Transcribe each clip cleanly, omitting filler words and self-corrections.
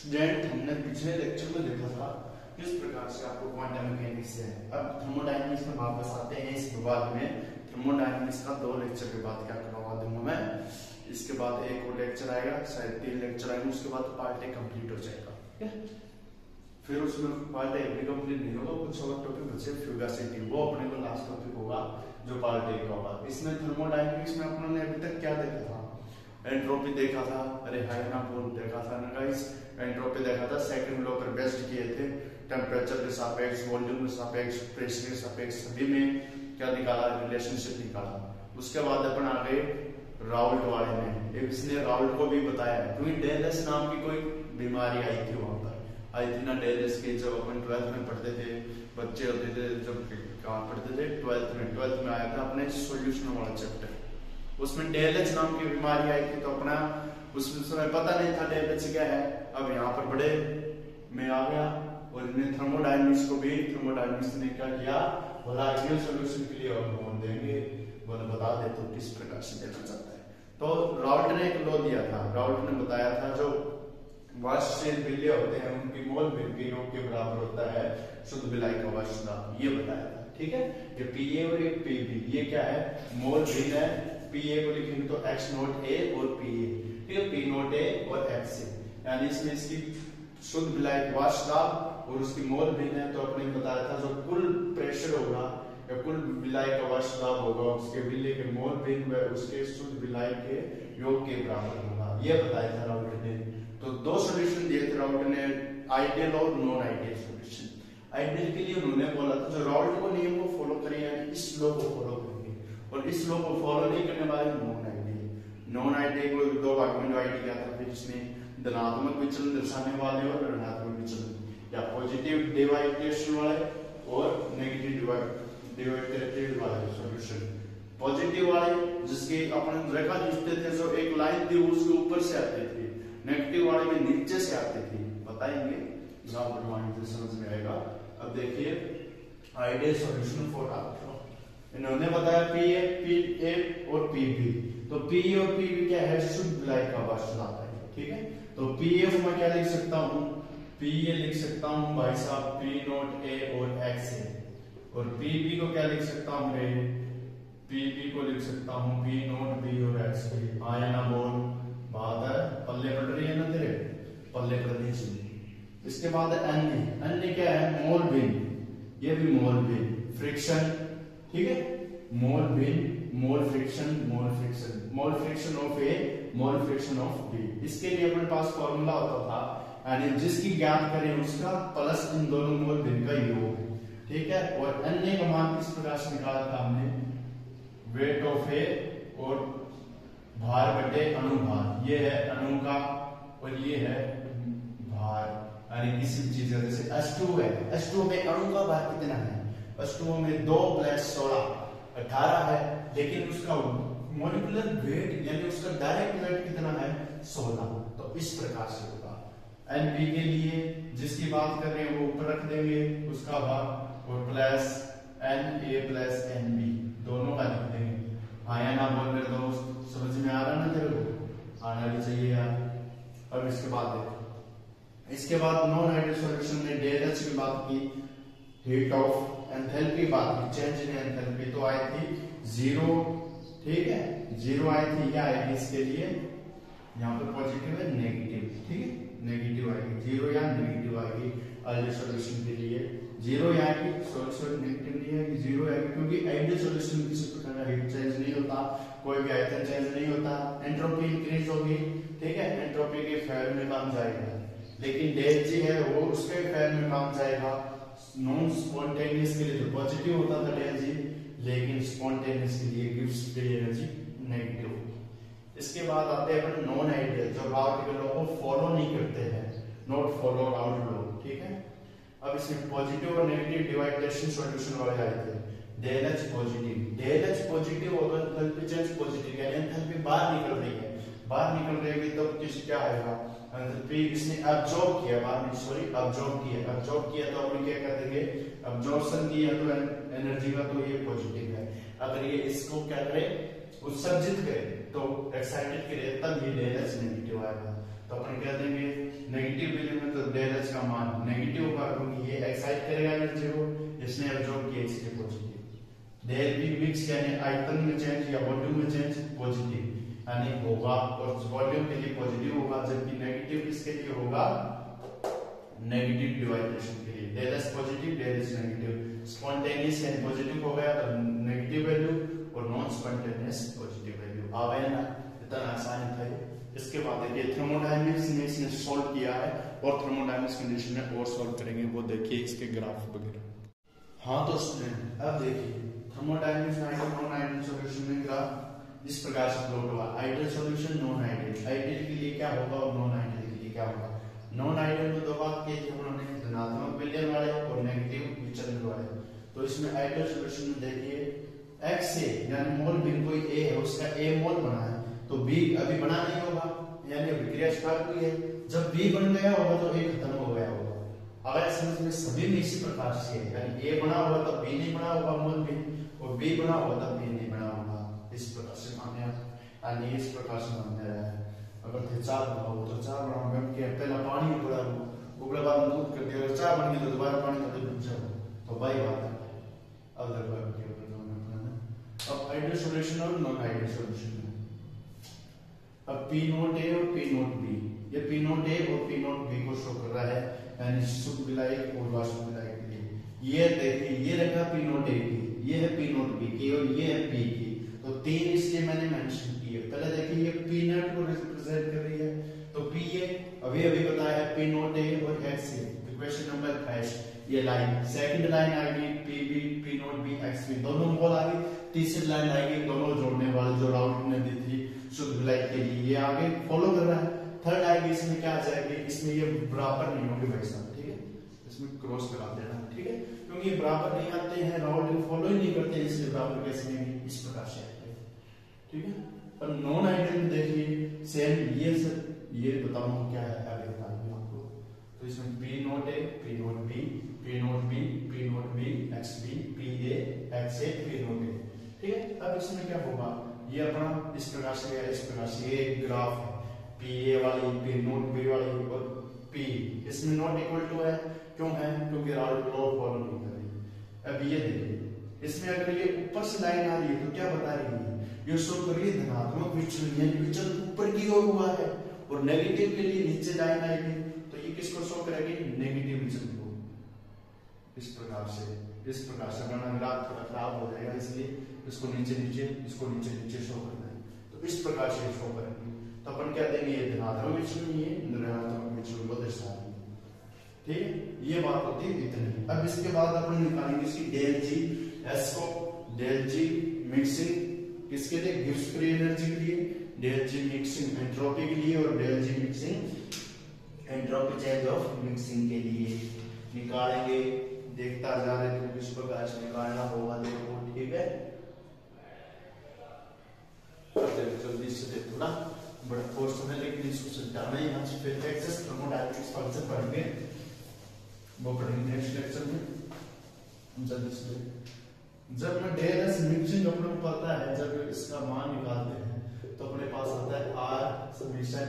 Student, हमने पिछले lecture में देखा था किस प्रकार से आपको क्वांटम मैकेनिक्स है। अब थर्मोडायनामिक्स में वापस आते हैं। इस बाद में थर्मोडायनामिक्स का 2 लेक्चर के बाद क्या करवा दूंगा मैं, इसके बाद एक और लेक्चर आएगा, शायद 3 लेक्चर आएंगे, उसके बाद पार्ट 1 कंप्लीट हो जाएगा। ठीक है, फिर उसमें पार्ट 1 भी कंप्लीट नहीं होगा, कुछ और टॉपिक बचे फ्यूगासिटी, वो अपने को लास्ट टॉपिक होगा जो पार्ट 1 का होगा। इसमें थर्मोडायनामिक्स में अपनों ने अभी तक क्या देखा था, एंट्रोपी देखा था, अरे हाइनापोल देखा था ना गाइस, एंट्रोपी देखा था, सेकंड लॉ पर बेस्ड किए थे, टेम्परेचर के सापेक्ष, वॉल्यूम के सापेक्ष, प्रेशर के सापेक्ष, सभी में क्या निकाला, रिलेशनशिप निकाला। उसके बाद अपन आ गए राउल्ट वाले में, इसने राउल्ट को भी बताया क्योंकि डेलेस नाम की कोई बीमारी आई थी, वहां पर आई थी ना डेलेस की, जब अपन 12th में पढ़ते थे, बच्चे होते थे, जब कहाँ पढ़ते थे 12th में आया था अपने सॉल्यूशन वाला चैप्टर, उसमें डेलेस नाम की बीमारी आई थी। तो अपना उस समय पता नहीं था डेलेस क्या है, अब यहाँ पर बड़े में आ गया और इन्हें थर्मोडायनामिक्स को भी, थर्मोडायनामिक्स ने क्या किया, बोला आइडियल सॉल्यूशन के लिए हम देंगे, बोले बता दे तो किस प्रकार से देना चाहता है। तो राउल्ट ने एक लॉ दिया था, राउल्ट ने बताया था जो वाष्पशील विलय होते हैं उनकी मोल भी योग के बराबर होता है शुद्ध विलायक का वाष्प दाब, ये बताया था। ठीक है, ये पीए और एक पीबी, ये क्या है, मोल भिन्न है। पीए को लिखेंगे तो एक्स नोट ए और पीए, ठीक है, पी नोट ए और एक्स ए, यानी इसमें इसकी शुद्ध विलायक वाष्प दाब और उसकी मोल भिन्न है। तो अपने बताया था जो कुल प्रेशर होगा या कुल विलायक का वाष्प दाब होगा उसके विलय के मोल भिन्न व उसके शुद्ध विलायक के योग के बराबर होगा, ये बताया था राउल्ट ने। तो 2 सॉल्यूशन दिए थे राउल्ट ने, आइडियल और नॉन आइडियल सॉल्यूशन। आइडियल के लिए उन्होंने बोला था जो राउल्ट को नियम को फॉलो करें, यानी इस लॉ को फॉलो करेंगे, और इस लॉ को फॉलो नहीं करने वाले नॉन आइडियल। नॉन आइडियल को 2 भाग में डिवाइड किया था, फिर इसमें धनात्मक विचलन दर्शाने वाले और ऋणात्मक विचलन, या पॉजिटिव डिवाइडेशन वाले और नेगेटिव डिवाइडेड वाले सॉल्यूशन। पॉजिटिव वाले जिसके अपन रेखा खींचते थे, जो एक लाइन थी उसके ऊपर से आती थी, नेगेटिव वाले में नीचे से आती थी, बताएंगे ग्राफ बनवाएंगे तो समझ में आएगा। अब देखिए आइडियल सॉल्यूशन फॉर आल्फा, इन्होंने बताया पीए और पीबी। तो पी और पीबी क्या है, शुद्ध विलायक का वाष्प दाब है। ठीक है, तो पीए को मैं क्या लिख सकता हूँ, पीए लिख सकता हूँ भाई साहब पी नोट ए और एक्स ए, और पीबी को क्या लिख सकता हूँ रे, पीबी को लिख सकता हूँ पी नोट बी और एक्स बी। आया ना बोल, बात है, पल्ले पड़ रही है ना तेरे, पल्ले पड़नी चाहिए। इसके बाद अन्य क्या है, मोल भिन्न, ये भी मोल भिन्न, फ्रिक्शन, ठीक है, मोल भिन्न, mole fraction, mole fraction of A, mole fraction of B. इसके लिए अपने पास फॉर्मूला होता था, यानी जिसकी ज्ञात करें उसका प्लस इन दोनों मोल भिन्न का योग। ठीक है, और अन्य का मान किस प्रकार से निकाला था हमने, वेट ऑफ ए और भार बटे अणुभार, ये है अणु का और ये है भार, यानी किसी चीज का, जैसे H2 है, H2 में अणु का भार कितना है, H2 में 2 + 16 18 है, लेकिन उसका मॉलिक्यूलर वेट यानी उसका डायरेक्ट वेट कितना है, 16। तो इस प्रकार से होगा। Np के लिए जिसकी बात कर रहे हैं वो ऊपर रख देंगे उसका भाग, और प्लस Na प्लस Nb दोनों का लिख देंगे। आया ना बोल मेरे दोस्त, समझ में आ रहा ना तेरे को, आना भी चाहिए यार। अब इसके बाद देखो, इसके बाद नॉन आइडियल सॉल्यूशन ने डेल्टा की बात की, हीट ऑफ एंथैल्पी बात की, चेंज इन एंथैल्पी तो आई थी 0, ठीक है, 0 आई थी, क्या आएगी इसके लिए, यहाँ पर पॉजिटिव है नेगेटिव, ठीक है, नेगेटिव आएगी, 0 या नेगेटिव आएगी आइडियल सॉल्यूशन के लिए, 0 आएगी, सॉल्यूशन नेगेटिव नहीं आएगी, 0 आएगी, क्योंकि आइडियल सॉल्यूशन में किसी प्रकार का हीट चेंज नहीं होता, कोई भी आयतन चेंज नहीं होता, एंट्रोपी इंक्रीज होगी, ठीक है, एंट्रोपी के फेवर में काम जाएगा, लेकिन डेल जी है वो उसके फेवर में काम जाएगा। नॉन स्पॉन्टेनियस के लिए तो पॉजिटिव होता था डेल जी, लेकिन स्पॉन्टेनियस के लिए गिव्स फ्री एनर्जी नेगेटिव। इसके बाद आते हैं अपन नॉन आइडियल, जो राउल्ट के लॉ को फॉलो नहीं करते हैं, नॉट फॉलो राउल्ट लॉ, ठीक है। अब इसमें पॉजिटिव और नेगेटिव डिवाइडेशन सॉल्यूशन वाले आए थे, डेलएच पॉजिटिव होगा, एंथैल्पी चेंज पॉजिटिव, यानी एंथैल्पी बाहर निकल रही है, बाहर निकल रही है तो किस क्या आएगा, एंथैल्पी इसने अब्जॉर्ब किया, अब्जॉर्ब किया तो अपन क्या कर देंगे, अब्जॉर्प्शन किया तो एनर्जी का, तो ये पॉजिटिव है। अगर ये इसको क्या करे, उत्सर्जित करे तो एक्साइटेड करे, तब ये डेलएच नेगेटिव आएगा। तो अपन कह देंगे नेगेटिव वैल्यू में तो डेल एच का मान नेगेटिव होगा, क्योंकि ये एक्साइट करेगा एनर्जी को, इसने एब्जॉर्ब किया इसलिए पॉजिटिव। देयर बी मिक्स यानी आयतन में चेंज या वॉल्यूम में चेंज पॉजिटिव यानी होगा, और वॉल्यूम के लिए पॉजिटिव होगा, जबकि नेगेटिव किसके लिए होगा, नेगेटिव डिवाइब्रेशन के लिए। Del H positive, del H negative. Spontaneous यानी पॉजिटिव हो गया तो नेगेटिव वैल्यू, और नॉन स्पॉन्टेनियस पॉजिटिव वैल्यू। आ गया ना, इतना आसान था ये। इसके बाद देखिए थर्मोडायनेमिक्स में इसने सॉल्व किया है, और थर्मोडायनेमिक्स कंडीशन में और सॉल्व करेंगे, वो देखिए इसके ग्राफ वगैरह। हाँ तो स्टूडेंट अब देखिए थर्मोडायनेमिक्स में नॉन आइडियल सॉल्यूशन में ग्राफ इस प्रकार से प्लॉट हुआ, ideal solution, non ideal. Ideal के लिए क्या होगा और नॉन आइडियल के लिए क्या होगा। नॉन आइडियल में दो बात की थी हमने, धनात्मक विलयन वाले और नेगेटिव विचलन वाले। तो इसमें आइडियल सॉल्यूशन में देखिए x से यानी मोल बिन कोई a है, उसका a मोल बना है, तो b अभी बना नहीं होगा, यानी अभिक्रिया स्टार्ट हुई है। जब b बन गया होगा तो a खत्म हो गया होगा। अगर समझ में सभी में इसी प्रकार से है, यानी a बना होगा तब b नहीं बना होगा मोल बिन, और b बना होगा तब b नहीं बना होगा। इस प्रकार से माने आप, यानी इस प्रकार से मानते हैं। अगर थे चार बनाओ तो चार बनाओगे कि पहला पानी में थोड़ा उबले बाद दूध कर दिया, अगर चार बन गई तो दोबारा पानी का दूध जाओ, तो भाई बात है। अब देखो अब आइडियल सॉल्यूशन और नॉन आइडियल सॉल्यूशन में अब P नोट A और P नोट B, ये P नोट A और P नोट B को शो कर रहा है, यानी शुद्ध विलायक और वाष्प विलायक के लिए। ये देखिए ये रखा P नोट A की, ये है P नोट B की, और ये है P की। तो तीन इसलिए मैंने मेंशन किए। पहले देखिए ये P नोट को रिप्रेजेंट कर रही है, तो P ये अभी बताया है P नोट A और X A। इक्वेशन नंबर 28 ये लाइन, सेकंड लाइन आएगी PB P note B X B, दोनों मोल आ गई। तीसरी लाइन आएगी दोनों जोड़ने वाले, जो राउंड ने दी थी शुद्ध विलायक के लिए, ये आगे फॉलो कर रहा है। थर्ड आएगी, इसमें क्या आ जाएगी, इसमें ये बराबर नहीं होंगे भाई साहब, ठीक है, इसमें क्रॉस करा देना, ठीक है, क्योंकि ये बराबर नहीं आते हैं, राउंड फॉलो ही नहीं करते, इसलिए बराबर कैसे नहीं, इस प्रकार से आते हैं, ठीक है। पर नॉन आइडियल में देखिए सेम ये सब, ये बताऊंगा क्या है आगे बताऊंगा आपको। तो इसमें P note A P note B P note B P note B X B P A X A P note A, ठीक है। अब इसमें क्या होगा, ये अपना इस प्रकार से या इस प्रकार से, ये ग्राफ है P A वाली P नोट B वाली और P, इसमें नॉट इक्वल टू है, क्यों है, क्योंकि राउंड फॉलो नहीं कर रही। अब ये देखिए इसमें अगर ये ऊपर से लाइन आ रही है तो क्या बता रही है, ये शो कर रही है धनात्मक विचलन, यानी विचलन ऊपर की ओर हुआ है, और नेगेटिव के लिए नीचे लाइन आएगी, तो ये किसको शो करेगी, नेगेटिव विचलन को। इस प्रकार से बना ग्राफ थोड़ा खराब हो जाएगा, इसलिए इसको नीचे नीचे शो करना है, तो इस प्रकार से शो करेंगे। तो अपन क्या देंगे, ये धनात्मक विचलन, ये ऋणात्मक विचलन को दर्शाएंगे, ठीक है। ये बात होती है इतनी। अब इसके बाद अपन निकालेंगे इसकी डेल जी एस को, डेल जी मिक्सिंग किसके लिए, गिब्स फ्री एनर्जी के लिए, डेल जी मिक्सिंग एंट्रोपी के लिए, और del G mixing entropy change of mixing के लिए निकालेंगे। देखता जा रहे हैं किस प्रकार से निकालना होगा, देखो, ठीक है। जल्दी से देखो ना, बड़ा कोर्स है लेकिन इसको समझाना ही है, फिर एक्सेस थर्मोडायनेमिक्स फंक्शन पढ़ेंगे, वो पढ़ेंगे नेक्स्ट लेक्चर में। जल्दी से जब मैं डेल एस मिक्सिंग अपने को पता है, जब इसका मान निकालते हैं तो अपने पास आता है R summation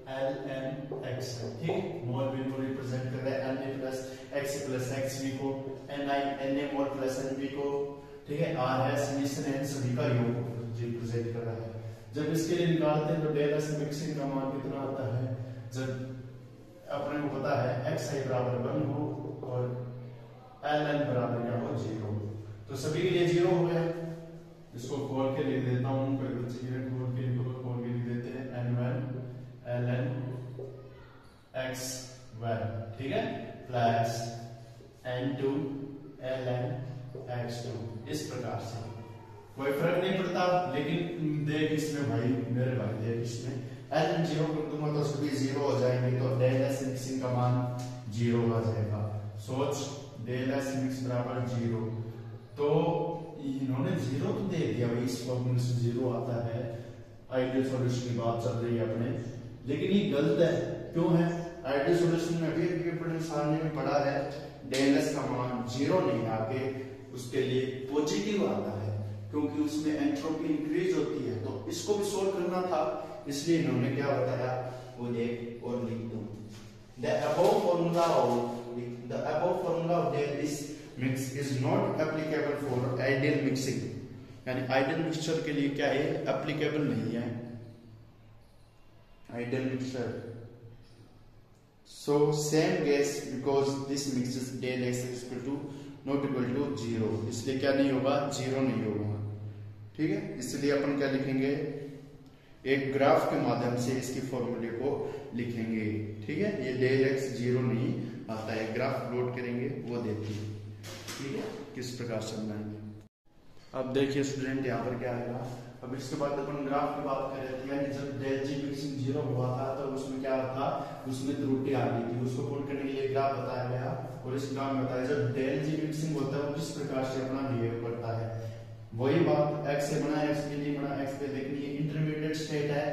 Ni Ln x, ठीक, मोल बिन को रिप्रेजेंट कर रहा है Na plus x plus xv को, Ni Na मोल प्लस Nv को, ठीक है। R है समेशन n सभी का योग रिप्रेजेंट कर रहा है। जब इसके लिए निकालते हैं तो डेल एस मिक्सिंग का मान कितना आता है, जब अपने को पता है xi बराबर 1 हो और Ln बराबर क्या हो, 0, तो सभी के लिए 0 हो गया। इसको खोल के लिख देता हूं, कोई बच्चे के लिए खोल के लिख देते हैं, N1 Ln x1, ठीक है, प्लस N2 Ln x2, इस प्रकार से। कोई फर्क नहीं पड़ता, लेकिन देख इसमें भाई, मेरे भाई देख इसमें Ln 0 कर दूंगा तो सभी 0 हो जाएंगे, तो डेल एस मिक्सिंग का मान 0 आ जाएगा। सोच, डेल एस मिक्स बराबर 0, तो इन्होंने 0 तो दे दिया भाई, इस फॉर्मूले से 0 आता है। आइडियल सॉल्यूशन की बात चल रही है अपने, लेकिन ये गलत है, क्यों है, आइडियल सॉल्यूशन में अभी अपने सामने में पड़ा है, डेल एस का मान 0 नहीं आके उसके लिए पॉजिटिव आता है, क्योंकि उसमें एंट्रोपी इंक्रीज होती है, तो इसको भी सोल्व करना था, इसलिए इन्होंने क्या बताया, वो देख और लिख दूं। The above formula of this mix is not applicable for ideal mixing, यानी आइडियल मिक्सचर के लिए क्या है, एप्लीकेबल नहीं है ideal mixture. So same case because this mixes del x is equal to not equal to 0, इसलिए क्या नहीं होगा, 0 नहीं होगा। ठीक है, इसलिए अपन क्या लिखेंगे, एक ग्राफ के माध्यम से इसकी फॉर्मूले को लिखेंगे। ठीक है, ये del x 0 नहीं आता है, ग्राफ प्लॉट करेंगे वो देती है। ठीक है, किस प्रकार से बनाएंगे। अब देखिए स्टूडेंट यहाँ पर क्या आएगा। अब इसके बाद अपन ग्राफ की बात कर रहे थे, यानी जब del g मिक्सिंग 0 हुआ था तो उसमें क्या था, उसमें त्रुटि आ गई थी, उसको पुट करने के लिए ग्राफ बताया गया। और इस ग्राफ में बताया जब del g मिक्सिंग होता है वो किस प्रकार से अपना बिहेव करता है। वही बात x से बना, x के लिए बना, x पे देखनी है इंटरमीडिएट स्टेट है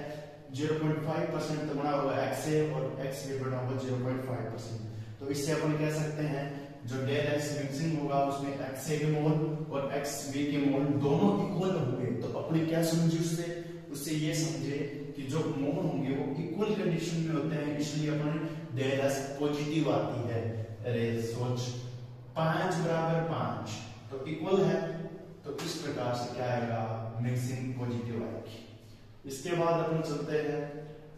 0.5% तो बना हुआ x से और x से बना हुआ 0.5%। तो इससे अपन कह सकते हैं जो del x मिक्सिंग होगा उसमें xa के मोल और xb के मोल दोनों इक्वल होंगे। तो अपने क्या समझे उससे ये समझे कि जो मोल होंगे वो इक्वल कंडीशन में होते हैं, इसलिए अपन del x पॉजिटिव आती है। अरे सोच 5 बराबर 5 तो इक्वल है, तो इस प्रकार से क्या आएगा, मिक्सिंग पॉजिटिव आएगी। इसके बाद अपन चलते हैं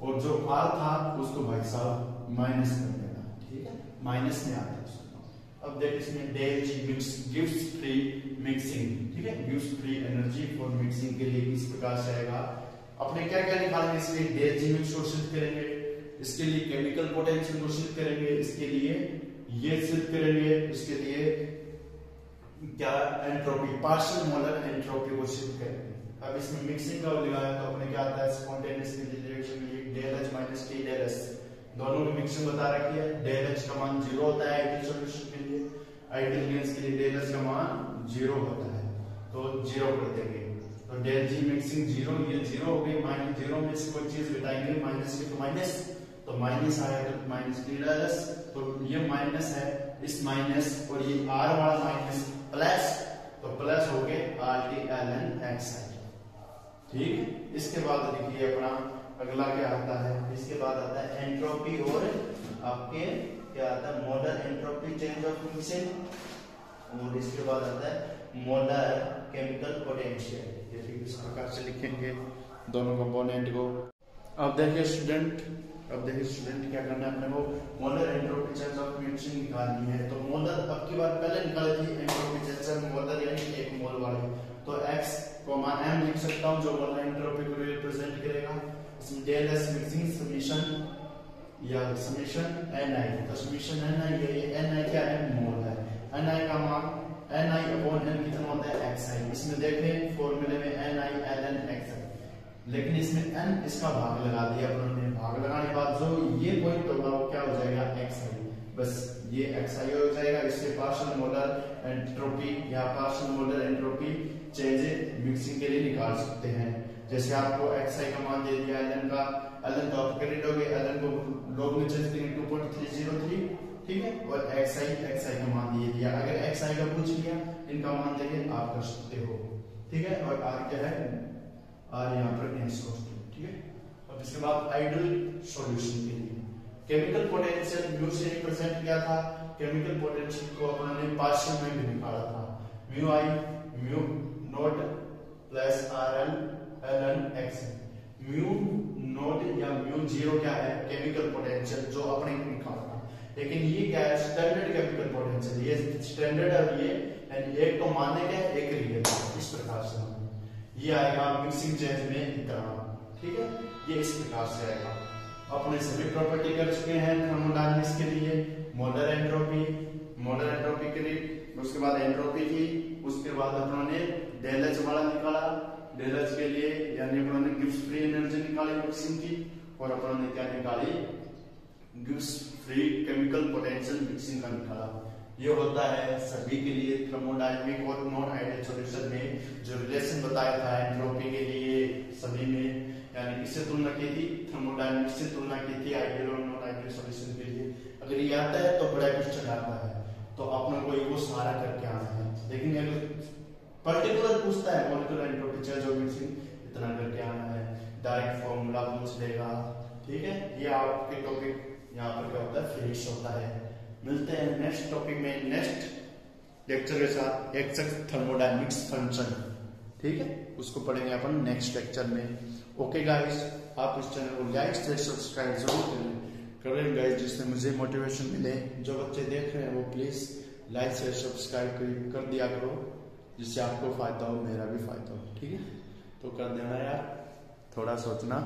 और जो r था उसको भाई साहब माइनस कर देना। ठीक है, माइनस में आता है उसको। अब देख इसमें del g mix gives free mixing, ठीक है, gives free energy for mixing के लिए इस प्रकार से आएगा। अपने क्या क्या निकालेंगे इसलिए, del g mix को सिद्ध करेंगे, इसके लिए केमिकल पोटेंशियल को सिद्ध करेंगे, इसके लिए ये सिद्ध करेंगे, इसके लिए क्या एंट्रोपी पार्शियल मोलर एंट्रोपी को सिद्ध करेंगे। अब इसमें मिक्सिंग का लगाया तो अपने क्या आता है, स्पॉन्टेनियस रिएक्शन में del h minus t del s दोनों की मिक्सिंग बता रखी है। del h का मान 0 होता है आइडियल सॉल्यूशन के लिए, आइडियल गैस के लिए del h का मान 0 होता है, तो 0 कर देंगे। तो del g मिक्सिंग 0, ये 0 हो गई, माइनस 0 में से कोई चीज घटाएंगे, माइनस के तो माइनस आएगा, माइनस t del s, तो ये माइनस है, इस माइनस और ये r वाला माइनस प्लस, तो प्लस हो गए RT ln x। ठीक, इसके बाद देखिए अपना अगला क्या आता है, इसके बाद आता है एंट्रोपी और आपके क्या आता है, molar entropy change of mixing, और इसके बाद आता है मोलर केमिकल पोटेंशियल। ये ठीक इस प्रकार से लिखेंगे दोनों कंपोनेंट को। अब देखिए स्टूडेंट क्या करना है अपने को, molar entropy change of mixing निकालनी है। तो मोलर अब की बार पहले निकाली थी एंट्रोपी चेंज ऑफ मोलर यानी 1 मोल वाली, तो x m लिख सकता हूं जो मोलर एंट्रोपी को रिप्रेजेंट करेगा। इसमें del s मिक्सिंग समेशन या समेशन ni, तो समेशन ni ये ni क्या है, मोल है। ni का मान ni अपॉन n कितना होता है, xi। इसमें देखें फॉर्मूले में ni ln x, लेकिन इसमें n इसका भाग लगा दिया अपने, भाग लगाने के बाद जो ये पॉइंट होगा वो क्या हो जाएगा, xi, बस ये xi हो जाएगा। इससे पार्शियल मोलर एंट्रोपी या partial molar entropy change mixing के लिए निकाल सकते हैं। जैसे आपको xi का मान दे दिया, ln का, ln तो आप कर दोगे, ln को लॉग में चेंज करेंगे 2.303, ठीक है, और xi का मान दे दिया। अगर xi का पूछ लिया, इनका मान देके आप कर सकते हो। ठीक है, और r क्या है, r यहाँ पर इंसोर्स। ठीक है, अब इसके बाद आइडियल सॉल्यूशन के लिए केमिकल पोटेंशियल म्यू से रिप्रेजेंट किया था। केमिकल पोटेंशियल को अपने पार्शियल में भी निकाला था, mu I mu not plus rl ln x। Mu not या म्यू 0 क्या है, केमिकल पोटेंशियल जो अपने निकाला था, लेकिन ये क्या है, स्टैंडर्ड केमिकल पोटेंशियल। ये स्टैंडर्ड है, ये यानी एक तो माने क्या, एक रियल, इस प्रकार से ये आएगा मिक्सिंग चेंज में इतना। ठीक है, ये इस प्रकार से आएगा। अपने सभी प्रॉपर्टी कर चुके हैं थर्मोडायनामिक्स के लिए, मोलर एंट्रोपी के लिए, उसके बाद एंट्रोपी की, उसके बाद अपने del h वाला निकाला, del h के लिए यानी अपने गिव्स फ्री एनर्जी निकाली मिक्सिंग की, और अपने क्या निकाली, gives free chemical potential mixing का निकाला। ये होता है सभी के लिए थर्मोडायनामिक और नॉन आइडियल सॉल्यूशन में जो रिलेशन बताया था एंट्रोपी के लिए सभी में, यानी किससे तुलना की थी, थर्मोडायनामिक्स से तुलना की थी आइडियल और नॉन आइडियल सॉल्यूशन के लिए। अगर ये आता है तो बड़ा क्वेश्चन आता है, तो अपने को ये सारा करके आना है। लेकिन अगर पर्टिकुलर पूछता है molecular entropy change of mixing, इतना करके आना है, डायरेक्ट फॉर्मूला पूछ लेगा। ठीक है, ये आपके टॉपिक यहाँ पर क्या होता है फिनिश होता है। मिलते हैं नेक्स्ट टॉपिक में, नेक्स्ट लेक्चर के साथ, एक्जैक्ट थर्मोडायनेमिक्स फंक्शन। ठीक है, उसको पढ़ेंगे अपन नेक्स्ट लेक्चर में। ओके गाइस, आप इस चैनल को लाइक से सब्सक्राइब जरूर करें गाइस, जिससे मुझे मोटिवेशन मिले। जो बच्चे देख रहे हैं वो प्लीज लाइक से सब्सक्राइब कर दिया करो, जिससे आपको फायदा हो, मेरा भी फायदा हो। ठीक है, तो कर देना यार, थोड़ा सोचना।